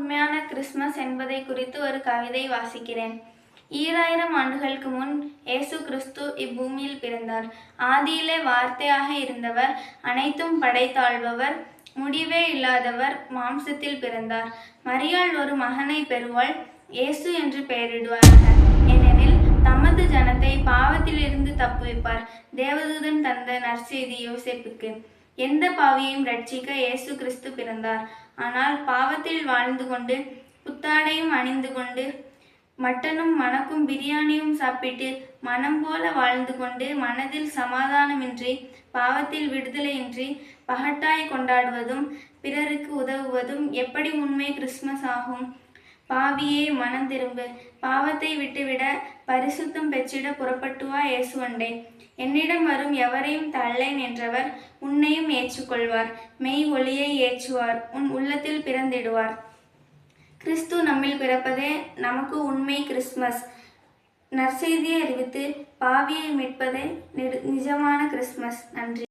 உண்மையான கிறிஸ்மஸ் என்பதை குறித்து ஒரு கவிதை வாசிக்கிறேன். 2000 ஆண்டுகளுக்கு முன் இயேசு கிறிஸ்து இப்பூமியில் பிறந்தார். ஆதியிலே வார்த்தையாக இருந்தவர், அனைத்தும் படைத்தாள்பவர், முடிவே இல்லாதவர் மாம்சத்தில் பிறந்தார். மரியாள் ஒரு மகனை பெறுவாள், இயேசு என்று பெயரிடுவாராக. ஏனெனில் தமது ஜனத்தை பாவத்திலிருந்து தப்புவிப்பார். தேவதூதன் தந்த நற்செய்தி யோசேப்புக்கு. எந்த பாவியையும் ரட்சிக்க இயேசு கிறிஸ்து பிறந்தார். ஆனால் பாவத்தில் வாழ்ந்து கொண்டு, புத்தாடையும் அணிந்து கொண்டு, மட்டனும் மணக்கும் பிரியாணியும் சாப்பிட்டு, மனம் போல வாழ்ந்து கொண்டு, மனதில் சமாதானமின்றி, பாவத்தில் விடுதலையின்றி, பகட்டாய் கொண்டாடுவதும் பிறருக்கு உதவுவதும் எப்படி உண்மை கிறிஸ்மஸ் ஆகும்? பாவியே, மனம் திரும்பு. பாவத்தை விட்டுவிட, பரிசுத்தம் பெற்றிட புறப்பட்டு வா இயேசுவண்டை. என்னிடம் வரும் எவரையும் தள்ளேன் என்றவர் உன்னையும் ஏற்றுக்கொள்வார். மெய் ஒளியை ஏற்றுவார், உன் உள்ளத்தில் பிறந்திடுவார். கிறிஸ்து நம்மில் பிறப்பதே நமக்கு உண்மை கிறிஸ்மஸ். நற்செய்தியை அறிவித்து பாவியை மீட்பதே நிஜமான கிறிஸ்மஸ். நன்றி.